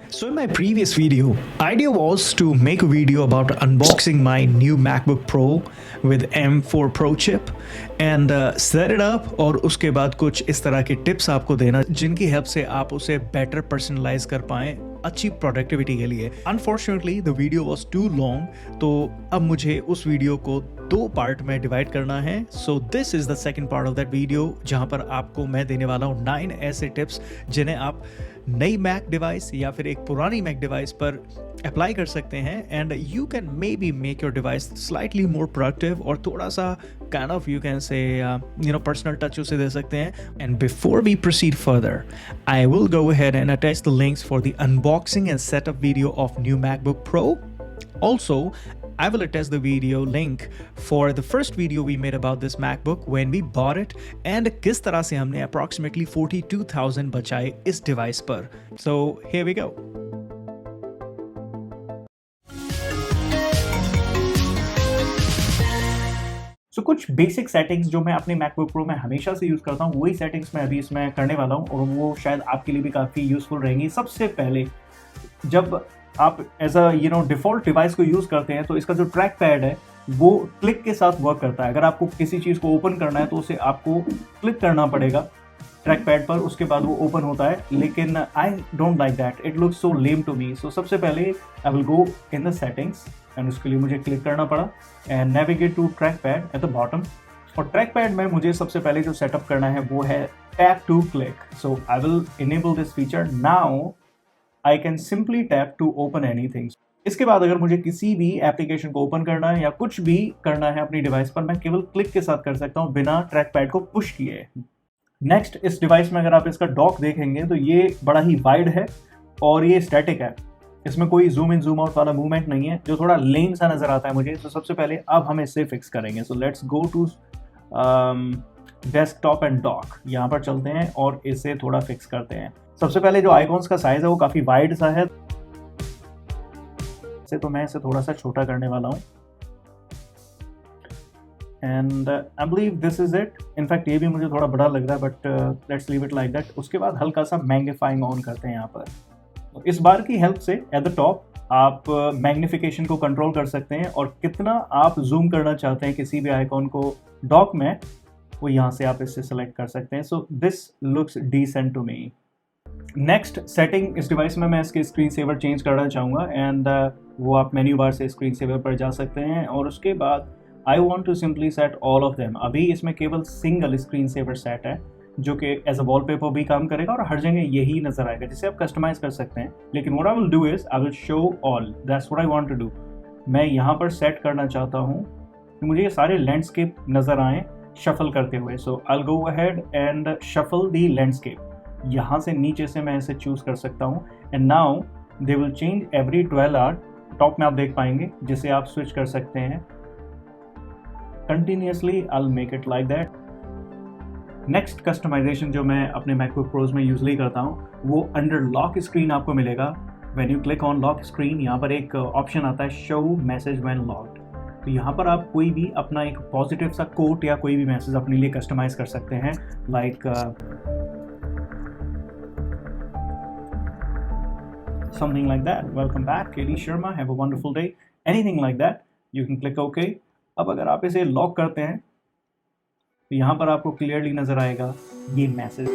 So in my previous video, idea was to make a video about unboxing my new MacBook Pro with M4 Pro chip and set it up और उसके बाद कुछ इस तरह के tips आपको देना जिनकी हेल्प से आप उसे बेटर पर्सनलाइज कर पाएं अच्छी प्रोडक्टिविटी के लिए। Unfortunately the video was too long, तो अब मुझे उस वीडियो को 2 पार्ट में डिवाइड करना है। So this is the second part of that video जहां पर आपको मैं देने वाला हूं 9 ऐसे टिप्स जिन्हें आप नई मैक डिवाइस या फिर एक पुरानी मैक डिवाइस पर अप्लाई कर सकते हैं and you can maybe make your device slightly more productive और थोड़ा सा kind of you can say personal touch उसे दे सकते हैं। And before we proceed further, I will go ahead and attach the links for the unboxing and setup video of new MacBook Pro. Also, I will attach the video link for the first video we made about this MacBook when we bought it and किस तरह से हमने approximately 42,000 बचाए इस device पर. So here we go. So कुछ basic settings जो मैं अपने MacBook Pro में हमेशा से यूज़ करता हूँ वही सेटिंग्स मैं अभी इसमें करने वाला हूँ और वो शायद आपके लिए भी काफ़ी यूज़फुल रहेंगी. सबसे पहले जब आप एज अ डिफ़ॉल्ट डिवाइस को यूज़ करते हैं तो इसका जो ट्रैक पैड है वो क्लिक के साथ वर्क करता है. अगर आपको किसी चीज़ को ओपन करना है तो उसे आपको क्लिक करना पड़ेगा ट्रैक पैड पर, उसके बाद वो ओपन होता है. लेकिन I don't like that, it looks so lame to me. So सबसे पहले I will go in the settings and उसके लिए मुझे क्लिक करना पड़ा and navigate to trackpad at the bottom. और ट्रैक पैड में मुझे सबसे पहले जो सेटअप करना है वो है tap to click. So I will enable this feature. Now I can simply tap to open anything. इसके बाद अगर मुझे किसी भी एप्लीकेशन को ओपन करना है या कुछ भी करना है अपनी डिवाइस पर, मैं केवल क्लिक के साथ कर सकता हूँ बिना ट्रैक पैड को पुश किए. नेक्स्ट, इस डिवाइस में अगर आप इसका डॉक देखेंगे तो ये बड़ा ही वाइड है और ये स्टैटिक है. इसमें कोई जूम इन जूम आउट वाला मूवमेंट नहीं है जो थोड़ा लेम सा नजर आता है मुझे. तो सबसे पहले अब हम इसे फिक्स करेंगे. So let's go to desktop and dock. यहाँ पर चलते हैं और इसे थोड़ा फिक्स करते हैं. सबसे पहले जो आइकॉन्स का साइज है वो काफ़ी वाइड सा है, तो मैं इसे थोड़ा सा छोटा करने वाला हूँ and I believe this is it. In fact ये भी मुझे थोड़ा बड़ा लग रहा है but let's leave it like that. उसके बाद हल्का सा मैग्नीफाइंग ऑन करते हैं यहाँ पर. तो इस बार की हेल्प से एट द टॉप आप मैग्नीफिकेशन को कंट्रोल कर सकते हैं और कितना आप जूम करना चाहते हैं किसी भी आइकॉन को डॉक में वो यहाँ से आप इससे सेलेक्ट कर सकते हैं. So this looks decent to me. Next setting, इस डिवाइस में मैं इसके स्क्रीन सेवर चेंज करना चाहूँगा एंड वो आप मेन्यू बार से स्क्रीन सेवर पर जा सकते हैं और उसके बाद I want to simply set all of them. अभी इसमें केवल सिंगल स्क्रीन सेवर सेट है जो कि एज अ वॉलपेपर भी काम करेगा और हर जगह यही नजर आएगा जिसे आप कस्टमाइज कर सकते हैं. लेकिन what I will do is I will show all. That's what I want to do. मैं यहाँ पर सेट करना चाहता हूँ कि मुझे ये सारे लैंडस्केप नज़र आएँ शफल करते हुए. So I will go ahead and shuffle the landscape. यहाँ से नीचे से मैं इसे चूज कर सकता हूँ and now they will change every 12 hour. Top में आप देख पाएंगे जिसे आप स्विच कर सकते हैं continuously. I will make it like that. Next customization जो मैं अपने मैकबुक प्रोज में यूजली करता हूँ वो अंडर लॉक स्क्रीन आपको मिलेगा. When you click on lock screen यहाँ पर एक ऑप्शन आता है शो मैसेज व्हेन लॉक्ड. तो यहाँ पर आप कोई भी अपना एक पॉजिटिव सा कोट या कोई भी मैसेज अपने लिए कस्टमाइज कर सकते हैं like something like that. Welcome back, Kelly Sharma. Have a wonderful day. Anything like that. You can click OK. अब अगर आप इसे लॉक करते हैं तो यहाँ पर आपको क्लियरली नजर आएगा ये मैसेज.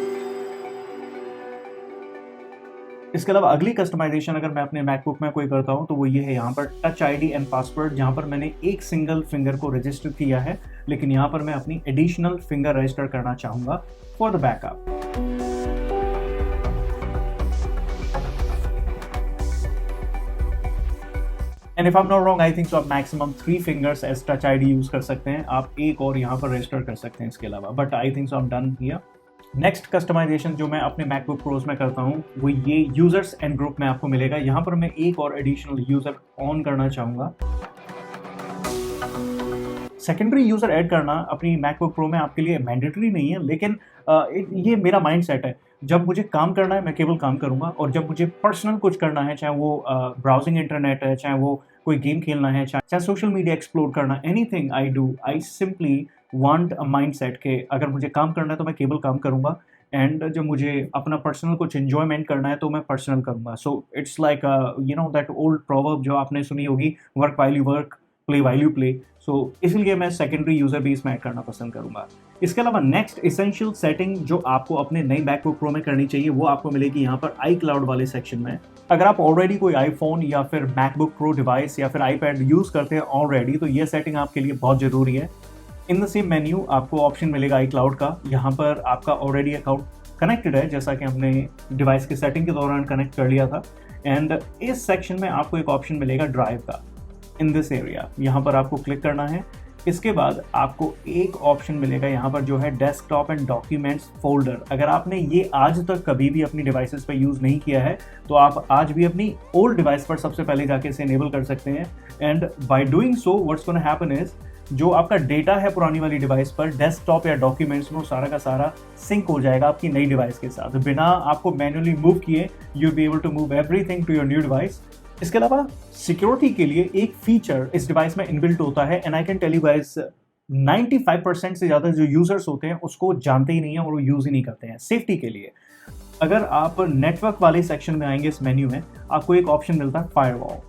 इसके अलावा अगली कस्टमाइजेशन अगर मैं अपने मैकबुक में कोई करता हूँ तो वो ये है यहाँ पर टच आईडी एंड पासवर्ड. जहाँ पर मैंने एक सिंगल फिंगर को रजिस्टर किया है लेकिन यहाँ पर मैं अपनी एडिशनल फिंगर रजिस्टर करना चाहूँगा for the backup. And if I am not wrong I think so आप maximum 3 fingers as touch ID use कर सकते हैं. आप एक और यहाँ पर रजिस्टर कर सकते हैं इसके अलावा, but I think so I am done here. Next customization जो मैं अपने मैकबुक प्रोज में करता हूँ वो ये यूजर्स एंड ग्रुप में आपको मिलेगा. यहाँ पर मैं एक और एडिशनल यूजर ऑन करना चाहूँगा. सेकेंडरी यूजर ऐड करना अपनी मैकबुक प्रो में आपके लिए मैंडेटरी नहीं है, लेकिन ये मेरा माइंड सेट है. जब मुझे काम करना है मैं केवल काम करूंगा और जब मुझे पर्सनल कुछ करना है, चाहे वो ब्राउजिंग इंटरनेट है, चाहे वो कोई गेम खेलना है, चाहे सोशल मीडिया एक्सप्लोर करना, anything I do, I simply want a mind set के अगर मुझे काम करना है तो मैं केवल काम करूंगा. एंड जब मुझे अपना पर्सनल कुछ एन्जॉयमेंट करना है तो मैं पर्सनल करूँगा। So it's like you know that old proverb जो आपने सुनी होगी, work while you work, play while you play. So इसलिए मैं सेकेंडरी यूज़र भी इसमें ऐड करना पसंद करूँगा। इसके अलावा नेक्स्ट एसेंशियल सेटिंग जो आपको अपने नई मैकबुक प्रो में करनी चाहिए वो आपको मिलेगी यहाँ पर आई क्लाउड वाले सेक्शन में। अगर आप ऑलरेडी कोई आईफोन या फिर मैकबुक प्रो डिवाइस या फिर आईपैड यूज़ करते हैं ऑलरेडी, तो ये सेटिंग आपके लिए बहुत ज़रूरी है। इन द सेम मेन्यू आपको ऑप्शन मिलेगा आई क्लाउड का। यहाँ पर आपका ऑलरेडी अकाउंट कनेक्टेड है, जैसा कि हमने डिवाइस के सेटिंग के दौरान कनेक्ट कर लिया था। एंड इस सेक्शन में आपको एक ऑप्शन मिलेगा ड्राइव का, इन दिस एरिया। यहाँ पर आपको क्लिक करना है। इसके बाद आपको एक ऑप्शन मिलेगा यहाँ पर जो है डेस्कटॉप एंड डॉक्यूमेंट्स फोल्डर। अगर आपने ये आज तक कभी भी अपनी डिवाइसेस पर यूज़ नहीं किया है तो आप आज भी अपनी ओल्ड डिवाइस पर सबसे पहले जाके इसे इनेबल कर सकते हैं। And by doing so what's gonna happen is, जो आपका डेटा है पुरानी वाली डिवाइस पर डेस्कटॉप या डॉक्यूमेंट्स में, सारा का सारा सिंक हो जाएगा आपकी नई डिवाइस के साथ। बिना आपको मैन्युअली मूव किए you will be able to move everything to your new device. इसके अलावा सिक्योरिटी के लिए एक फीचर इस डिवाइस में इनबिल्ट होता है, and I can tell you guys 95% से ज़्यादा जो यूजर्स होते हैं उसको जानते ही नहीं है और वो यूज़ ही नहीं करते हैं सेफ्टी के लिए। अगर आप नेटवर्क वाले सेक्शन में आएंगे इस मेन्यू में, आपको एक ऑप्शन मिलता है फायरवॉल,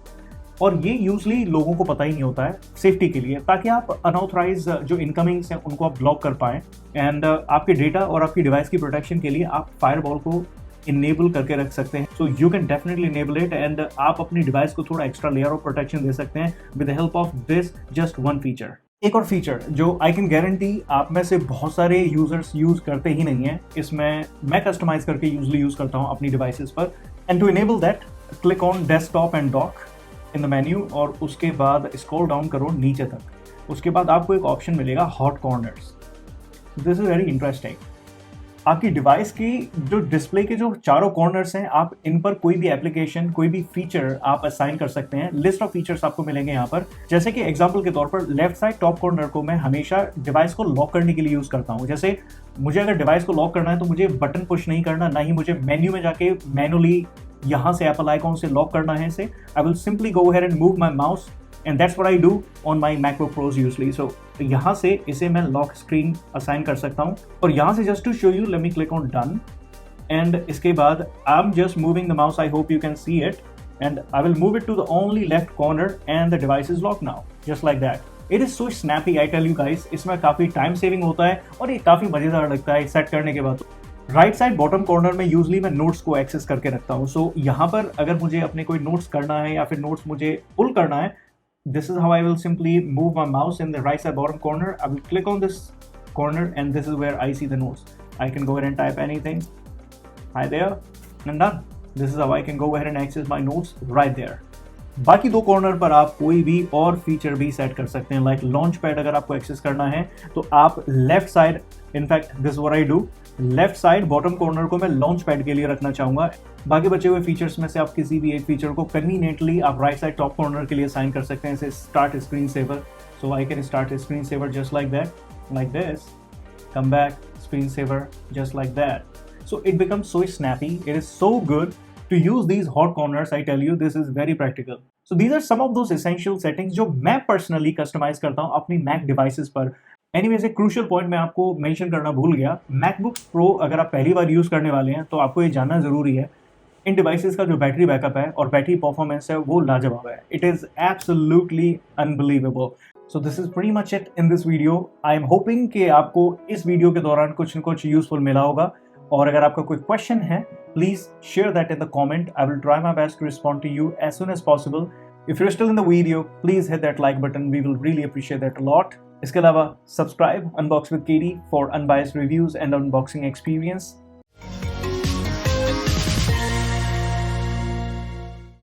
और ये यूजली लोगों को पता ही नहीं होता है सेफ्टी के लिए, ताकि आप अनऑथराइज जो इनकमिंग्स हैं उनको आप ब्लॉक कर पाएँ। एंड आपके डेटा और आपकी डिवाइस की प्रोटेक्शन के लिए आप फायरवॉल को इनेबल करके रख सकते हैं। So you can definitely enable it, and आप अपनी डिवाइस को थोड़ा एक्स्ट्रा लेयर ऑफ प्रोटेक्शन दे सकते हैं with the help of this just one feature. एक और फीचर जो आई कैन गारंटी आप में से बहुत सारे यूजर्स यूज करते ही नहीं है, इसमें मैं कस्टमाइज करके यूजली यूज करता हूँ अपनी डिवाइसेस पर। And to enable that click on desktop and dock in the menu, और उसके बाद स्क्रॉल डाउन करो नीचे तक। उसके बाद आपको एक ऑप्शन मिलेगा hot corners. This is very interesting. आपकी डिवाइस की जो डिस्प्ले के जो चारों कॉर्नर्स हैं, आप इन पर कोई भी एप्लीकेशन, कोई भी फीचर आप असाइन कर सकते हैं। लिस्ट ऑफ फीचर्स आपको मिलेंगे यहाँ पर। जैसे कि एग्जांपल के तौर पर लेफ्ट साइड टॉप कॉर्नर को मैं हमेशा डिवाइस को लॉक करने के लिए यूज करता हूँ। जैसे मुझे अगर डिवाइस को लॉक करना है तो मुझे बटन पुश नहीं करना, ना ही मुझे मेन्यू में जाके मैनुअली यहाँ से एप्पल आइकॉन से लॉक करना है इसे। I will simply go ahead and move my mouse, and that's what I do on my MacBook Pros usually. So यहाँ से इसे मैं लॉक स्क्रीन असाइन कर सकता हूँ, और यहाँ से just to show you let me click on done, and इसके बाद I am just moving the mouse, I hope you can see it, and I will move it to the only left corner and the device is lock now, just like that. It is so snappy, I tell you guys. इसमें काफ़ी time saving होता है और ये काफ़ी मज़ेदार लगता है सेट करने के बाद। राइट साइड बॉटम कॉर्नर में यूजली मैं नोट्स को एक्सेस करके रखता हूँ। सो यहाँ पर अगर मुझे अपने कोई नोट्स करना है या फिर नोट्स मुझे पुल करना है, this is how I will simply move my mouse in the right side bottom corner. I will click on this corner and this is where I see the notes. I can go ahead and type anything. Hi there, and done. This is how I can go ahead and access my notes right there. बाकी दो corner पर आप कोई भी और feature भी set कर सकते हैं, लाइक लॉन्च पैड अगर आपको एक्सेस करना है तो आप left side, in fact this what I do, left side bottom corner को मैं लॉन्च पैड के लिए रखना चाहूँगा। बाकी बचे हुए फीचर्स में से आप किसी भी एक फीचर को कन्वीनियंटली आप राइट साइड टॉप कॉर्नर के लिए साइन कर सकते हैं, जैसे start screen saver. So I can start screen saver just like that, like this, come back, screen saver just like that. So it becomes so snappy, it is so good to use these hot corners. I tell you, this is very practical. So these are some of those essential settings जो मैं personally customize करता हूँ अपनी Mac devices पर। Anyways, एक crucial point मैं आपको mention करना भूल गया। MacBook Pro अगर आप पहली बार यूज़ करने वाले हैं तो आपको ये जानना ज़रूरी है, इन डिवाइसेस का जो बैटरी बैकअप है और बैटरी परफॉर्मेंस है वो लाजवाब है। It is absolutely unbelievable. So this is pretty much it in this video. I am hoping कि आपको इस वीडियो के दौरान कुछ न कुछ यूजफुल मिला होगा, और अगर आपका कोई क्वेश्चन है please share that in the comment. I will try my best to respond to you as soon as possible. If you are still in the video please hit that like button, we will really appreciate that a lot. इसके अलावा subscribe unbox with KD for unbiased reviews and unboxing experience.